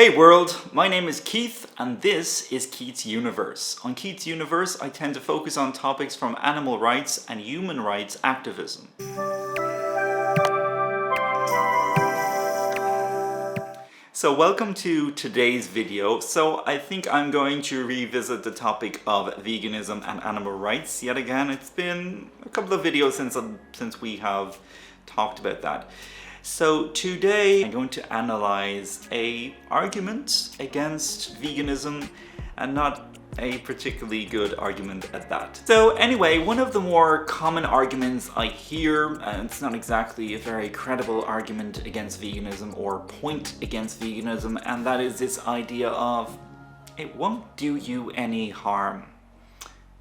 Hey world, my name is Keith and this is Keith's Universe. On Keith's Universe, I tend to focus on topics from animal rights and human rights activism. So welcome to today's video. So I think I'm going to revisit the topic of veganism and animal rights yet again. It's been a couple of videos since we have talked about that. So today I'm going to analyze an argument against veganism, and not a particularly good argument at that. So anyway, one of the more common arguments I hear, and it's not exactly a very credible argument against veganism or point against veganism, and that is this idea of it won't do you any harm.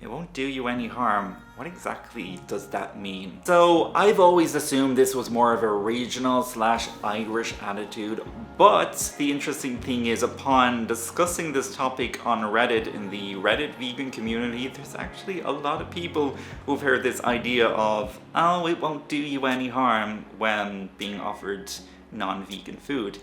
It won't do you any harm. What exactly does that mean? So I've always assumed this was more of a regional/Irish attitude, but the interesting thing is upon discussing this topic on Reddit, in the Reddit vegan community, there's actually a lot of people who've heard this idea of, oh, it won't do you any harm when being offered non-vegan food.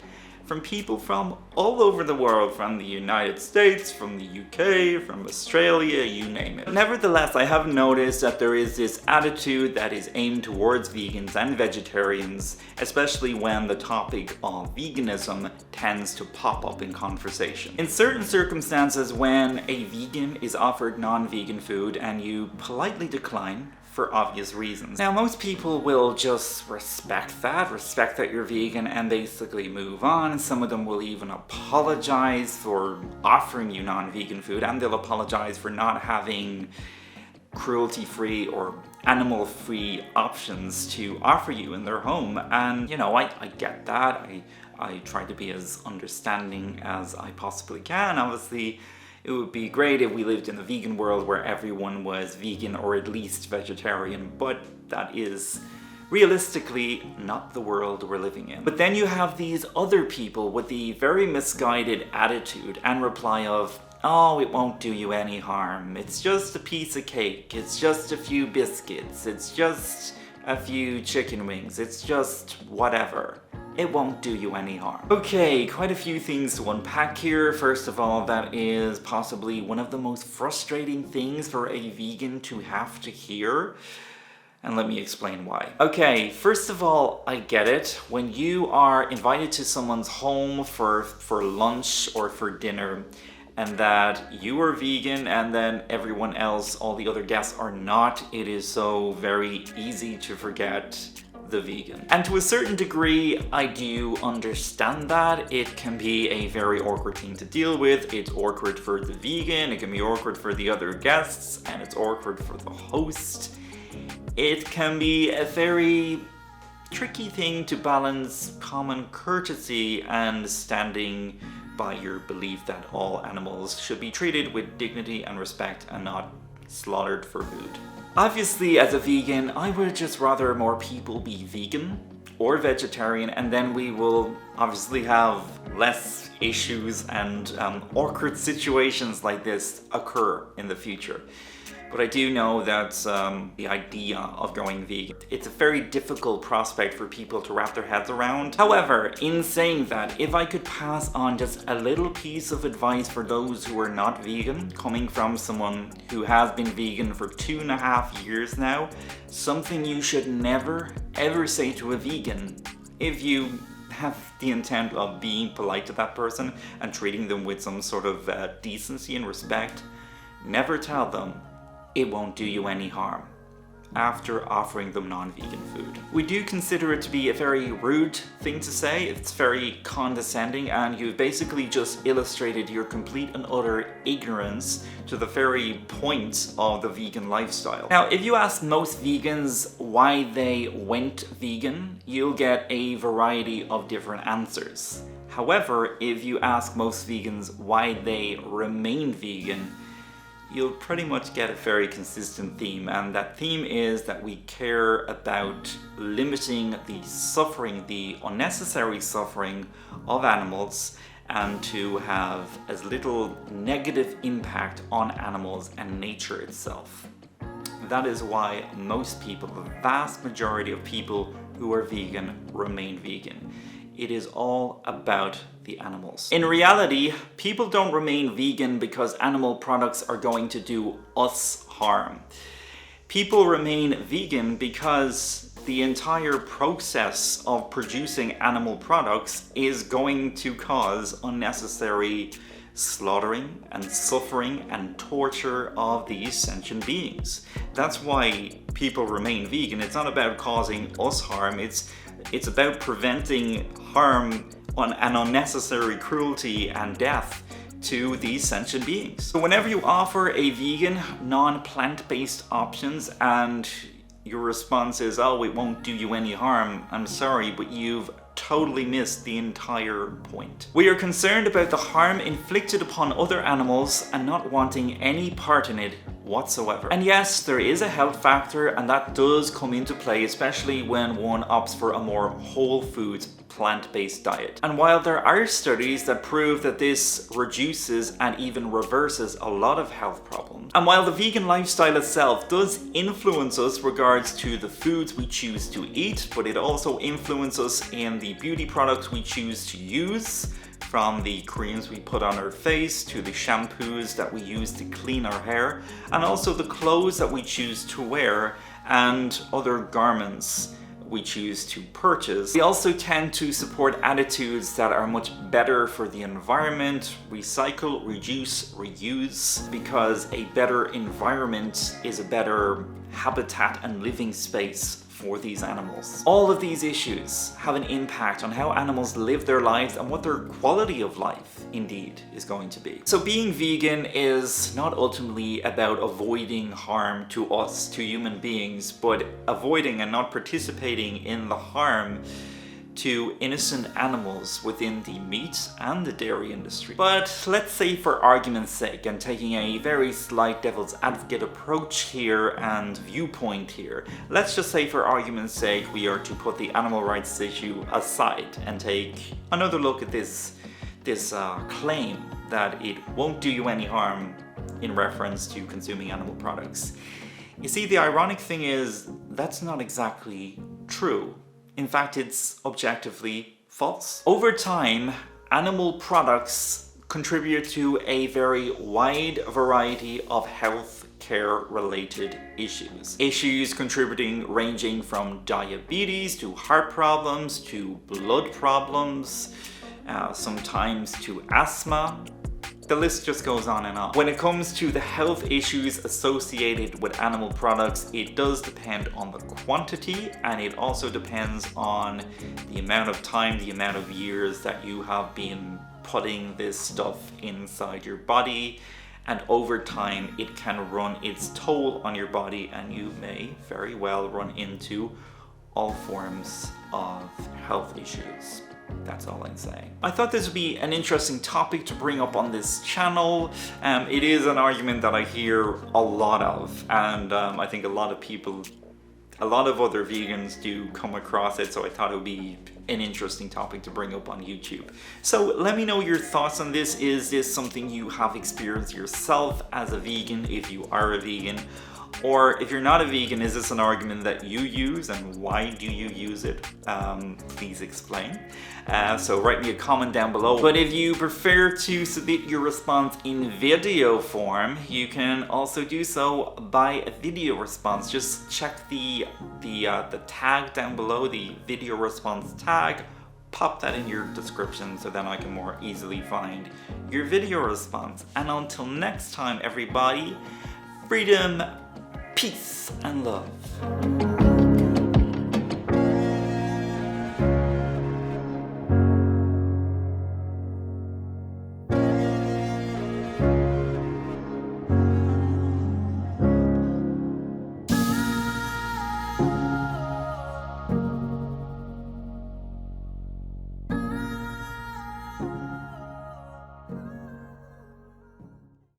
From people from all over the world, from the United States, from the UK, from Australia, you name it. Nevertheless, I have noticed that there is this attitude that is aimed towards vegans and vegetarians, especially when the topic of veganism tends to pop up in conversation. In certain circumstances, when a vegan is offered non-vegan food and you politely decline, for obvious reasons. Now, most people will just respect that you're vegan and basically move on. Some of them will even apologize for offering you non-vegan food, and they'll apologize for not having cruelty-free or animal-free options to offer you in their home. And you know, I get that. I try to be as understanding as I possibly can. Obviously, it would be great if we lived in a vegan world where everyone was vegan or at least vegetarian, but that is realistically not the world we're living in. But then you have these other people with the very misguided attitude and reply of, oh, it won't do you any harm. It's just a piece of cake. It's just a few biscuits. It's just a few chicken wings. It's just whatever. It won't do you any harm. Okay, quite a few things to unpack here. First of all, that is possibly one of the most frustrating things for a vegan to have to hear. And let me explain why. Okay, first of all, I get it. When you are invited to someone's home for lunch or for dinner, and that you are vegan and then everyone else, all the other guests are not, it is so very easy to forget the vegan. And to a certain degree, I do understand that. It can be a very awkward thing to deal with. It's awkward for the vegan, it can be awkward for the other guests, and it's awkward for the host. It can be a very tricky thing to balance common courtesy and standing by your belief that all animals should be treated with dignity and respect and not slaughtered for food. Obviously, as a vegan, I would just rather more people be vegan or vegetarian, and then we will obviously have less issues and awkward situations like this occur in the future. But I do know that the idea of going vegan, it's a very difficult prospect for people to wrap their heads around. However, in saying that, if I could pass on just a little piece of advice for those who are not vegan, coming from someone who has been vegan for 2.5 years now, something you should never ever say to a vegan if you have the intent of being polite to that person and treating them with some sort of decency and respect, never tell them it won't do you any harm after offering them non-vegan food. We do consider it to be a very rude thing to say. It's very condescending, and you've basically just illustrated your complete and utter ignorance to the very point of the vegan lifestyle. Now, if you ask most vegans why they went vegan, you'll get a variety of different answers. However, if you ask most vegans why they remain vegan, you'll pretty much get a very consistent theme, and that theme is that we care about limiting the suffering, the unnecessary suffering of animals, and to have as little negative impact on animals and nature itself. That is why most people, the vast majority of people who are vegan, remain vegan. it is all about the animals. In reality, people don't remain vegan because animal products are going to do us harm. People remain vegan because the entire process of producing animal products is going to cause unnecessary slaughtering and suffering and torture of these sentient beings. That's why people remain vegan. It's not about causing us harm, it's about preventing harm and unnecessary cruelty and death to these sentient beings. So whenever you offer a vegan, non-plant-based options and your response is, oh, it won't do you any harm, I'm sorry, but you've totally missed the entire point. We are concerned about the harm inflicted upon other animals and not wanting any part in it whatsoever. And yes, there is a health factor, and that does come into play, especially when one opts for a more whole foods plant-based diet. And while there are studies that prove that this reduces and even reverses a lot of health problems, and while the vegan lifestyle itself does influence us regards to the foods we choose to eat, but it also influences us in the beauty products we choose to use, from the creams we put on our face to the shampoos that we use to clean our hair, and also the clothes that we choose to wear and other garments we choose to purchase. We also tend to support attitudes that are much better for the environment, recycle, reduce, reuse, because a better environment is a better habitat and living space for these animals. All of these issues have an impact on how animals live their lives and what their quality of life indeed is going to be. So being vegan is not ultimately about avoiding harm to us, to human beings, but avoiding and not participating in the harm to innocent animals within the meat and the dairy industry. But let's say, for argument's sake, and taking a very slight devil's advocate approach here and viewpoint here, let's just say for argument's sake we are to put the animal rights issue aside and take another look at this claim that it won't do you any harm in reference to consuming animal products. You see, the ironic thing is that's not exactly true. In fact, it's objectively false. Over time, animal products contribute to a very wide variety of health care related issues. Issues contributing ranging from diabetes to heart problems to blood problems, sometimes to asthma. The list just goes on and on. When it comes to the health issues associated with animal products, it does depend on the quantity, and it also depends on the amount of time, the amount of years that you have been putting this stuff inside your body. And over time, it can run its toll on your body, and you may very well run into all forms of health issues. That's all I'm saying. I thought this would be an interesting topic to bring up on this channel. It is an argument that I hear a lot of, and I think a lot of other vegans do come across it, so I thought it would be an interesting topic to bring up on YouTube. So let me know your thoughts on this. Is this something you have experienced yourself as a vegan, if you are a vegan? Or if you're not a vegan, is this an argument that you use, and why do you use it? Please explain. So write me a comment down below. But if you prefer to submit your response in video form, you can also do so by a video response. Just check the tag down below, the video response tag. Pop that in your description so then I can more easily find your video response. And until next time, everybody, freedom, peace, and love.